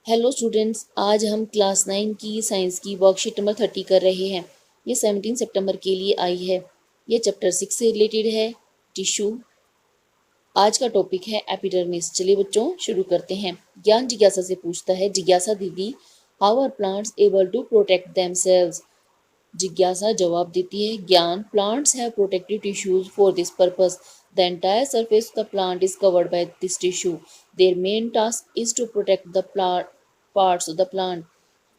Hello students, आज हम class 9 की साइंस की वर्कशीट नंबर 30 कर रहे हैं। ये 17 सितंबर के लिए आई है। ये चैप्टर 6 से रिलेटेड है, टिश्यू। आज का टॉपिक है एपिडर्मिस। चलिए बच्चों शुरू करते हैं। ज्ञान जिज्ञासा से पूछता है, जिज्ञासा दीदी, how are plants able to protect themselves? जिज्ञासा जवाब देती है, Gyan, plants have protective tissues for this purpose. The entire surface of the plant is covered by this tissue. Their main task is to protect the parts of the plant.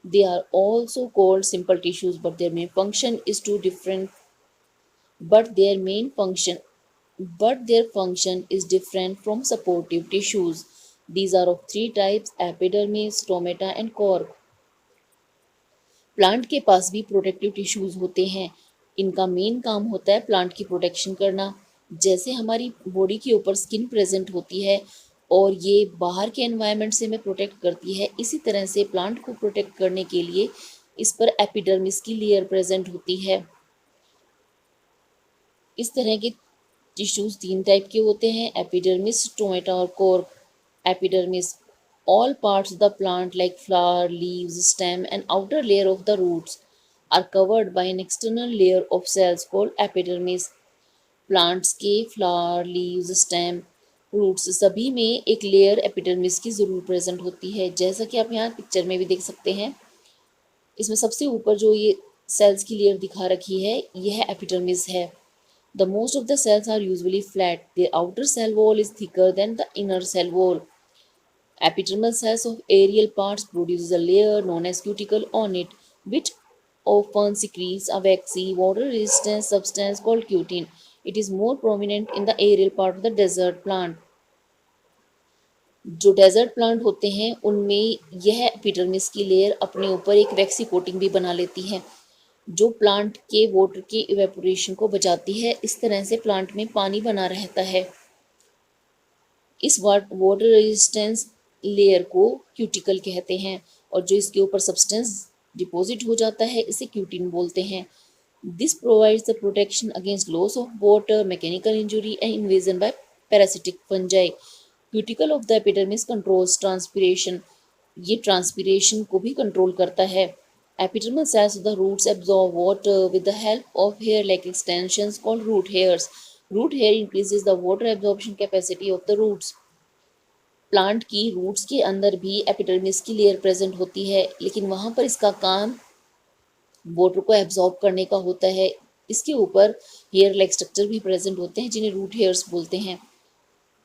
They are also called simple tissues, but their main function is to different. But their main function, but their function is different from supportive tissues. These are of three types: epidermis, stomata, and cork. Plant के पास भी protective tissues होते हैं। इनका main काम होता है plant की protection करना। जैसे हमारी बॉडी के ऊपर स्किन प्रेजेंट होती है और ये बाहर के एनवायरनमेंट से हमें प्रोटेक्ट करती है, इसी तरह से प्लांट को प्रोटेक्ट करने के लिए इस पर एपिडर्मिस की लेयर प्रेजेंट होती है। इस तरह के टिश्यूज तीन टाइप के होते हैं: एपिडर्मिस, स्टोमेटा और cork. Epidermis, all parts of the plant like flower, leaves, stem and outer layer of the roots are covered by an external layer of cells called epidermis. Plants के flower, leaves, stem, roots सभी में एक layer epidermis की जरूर present होती है। जैसा कि आप यहाँ पिक्चर में भी देख सकते हैं, इसमें सबसे ऊपर जो ये सेल्स की लेयर दिखा रखी है, यह एपिडर्मिस है। The most of the cells are usually flat. Their outer cell wall is thicker than the inner cell wall. Epidermal cells of aerial parts produces a layer known as cuticle on it, which often secretes a waxy, water-resistant substance called cutin. It is more prominent in the aerial part of the desert plant. जो desert plant होते हैं उनमें यह epidermis की layer अपने ऊपर एक वैक्सी coating भी बना लेती है, जो प्लांट के वाटर के इवेपोरेशन को बचाती है। इस तरह से प्लांट में पानी बना रहता है। इस वाटर रेजिस्टेंस लेयर को क्यूटिकल कहते हैं और जो इसके ऊपर सब्सटेंस डिपॉजिट हो जाता है, इसे क्यूटिन बोलते हैं। This provides the protection against loss of water, mechanical injury and invasion by parasitic fungi. Cuticle of the epidermis controls transpiration. ये ट्रांसपिरेशन को भी कंट्रोल करता है। Epidermal cells of the roots absorb water with the help of hair like extensions called root hairs. Root hair increases the water absorption capacity of the roots. Plant की roots के अंदर भी epidermis की layer present होती है, लेकिन वहां पर इसका काम वाटर को एब्जॉर्ब करने का होता है। इसके ऊपर हेयर लाइक स्ट्रक्चर भी प्रेजेंट होते हैं, जिन्हें रूट हेयर्स बोलते हैं।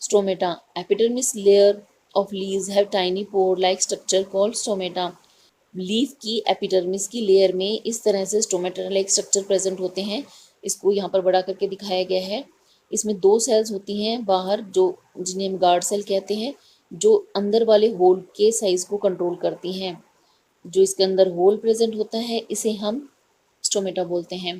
Stomata, epidermis layer of leaves have tiny pore like structure called stomata. Leaf की एपिडर्मिस की लेयर में इस तरह से स्टोमेटा लाइक स्ट्रक्चर प्रेजेंट होते हैं। इसको यहाँ पर बड़ा करके दिखाया गया है। इसमें दो सेल्स होती हैं बाहर, जो जिन्हें हम गार्ड सेल कहते हैं, जो अंदर वाले होल के साइज को कंट्रोल करती हैं। जो इसके अंदर होल प्रेजेंट होता है, इसे हम स्टोमेटा बोलते हैं।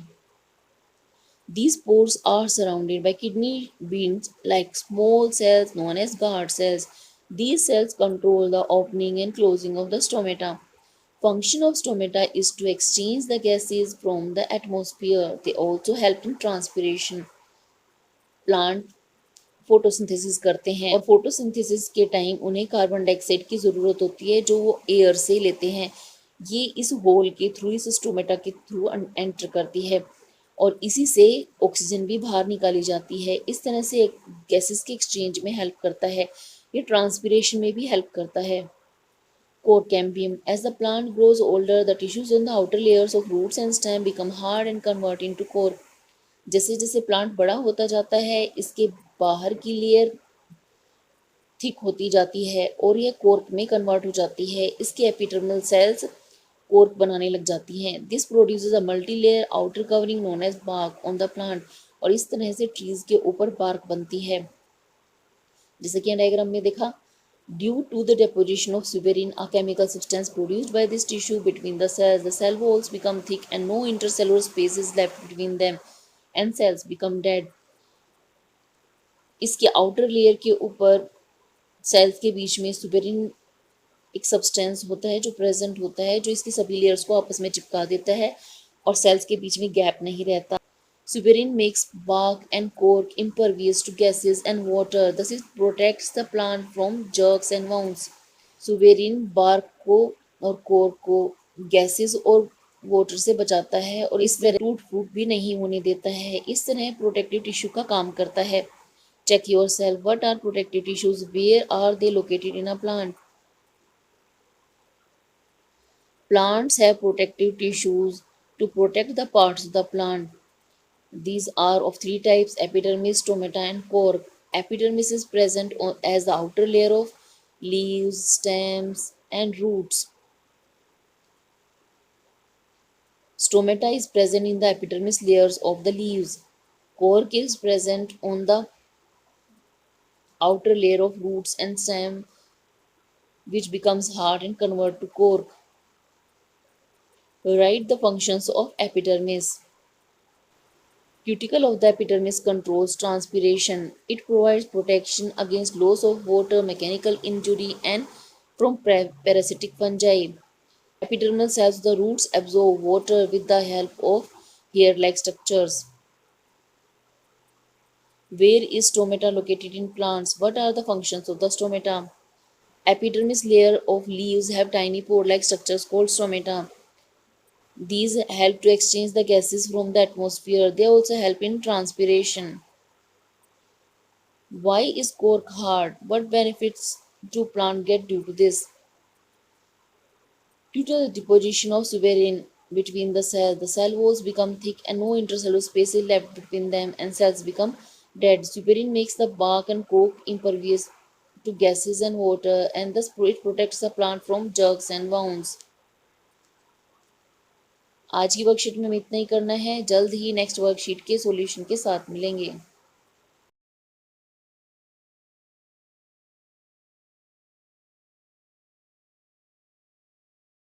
These pores are surrounded by kidney beans like small cells known as guard cells. These cells control the opening and closing of the stomata. Function of stomata is to exchange the gases from the atmosphere. They also help in transpiration. Plant photosynthesis करते हैं और photosynthesis के time उन्हें carbon dioxide की ज़रूरत होती है, जो वो एयर से लेते हैं। ये इस होल के थ्रू, इस स्टोमेटा के थ्रू एंटर करती है और इसी से ऑक्सीजन भी बाहर निकाली जाती है। इस तरह से गैसेस के एक्सचेंज में हेल्प करता है। ये ट्रांसपिरेशन में भी हेल्प करता है। Cork cambium, as the plant grows older the tissues on the outer layers of roots and stem become hard and convert into cork. जैसे जैसे प्लांट बड़ा होता जाता है, इसके बाहर की लेयर थिक होती जाती है और यह कोर्क में कन्वर्ट हो जाती है। इसके एपिडर्मल सेल्स कोर्क बनाने लग जाती हैं। This produces a multi layer outer covering known as bark on the plant. और इस तरह से ट्रीज के ऊपर बार्क बनती है, जैसे कि डायग्राम में देखा। Due to the deposition of suberin, a chemical substance produced by this tissue between the cells, the cell walls become thick and no intercellular space is left between them and cells become dead. इसके outer layer के ऊपर sales के बीच में suberin एक substance होता है जो present होता है, जो इसकी सभी लेयर्स को आपस में चिपका देता है और सेल्स के बीच में गैप नहीं रहता। Suberin makes bark and cork impervious to gases and water. Thus it protects the plant from jerks and wounds. Suberin bark को और कोर को गैसेस और वाटर से बचाता है और इस तरह टूट फूट भी नहीं होने देता है। इस तरह प्रोटेक्टिव टिश्यू का काम करता है। Check yourself, what are protective tissues, where are they located in a plant? Plants have protective tissues to protect the parts of the plant. These are of three types: epidermis, stomata, and cork. Epidermis is present as the outer layer of leaves, stems, and roots. Stomata is present in the epidermis layers of the leaves. Cork is present on the outer layer of roots and stem, which becomes hard and convert to cork. Write the functions of epidermis. Cuticle of the epidermis controls transpiration. It provides protection against loss of water, mechanical injury, and from parasitic fungi. Epidermal cells, the roots absorb water with the help of hair-like structures. Where is stomata located in plants? What are the functions of the stomata? Epidermis layer of leaves have tiny pore-like structures called stomata. These help to exchange the gases from the atmosphere. They also help in transpiration. Why is cork hard? What benefits do plants get due to this? Due to the deposition of suberin between the cell walls become thick and no intercellular space is left between them and cells become dead. Suberin makes the bark and cork impervious to gases and water and thus it protects the plant from jerks and wounds. आज की worksheet में हमें इतना ही करना है। जल्द ही next worksheet के solution के साथ मिलेंगे।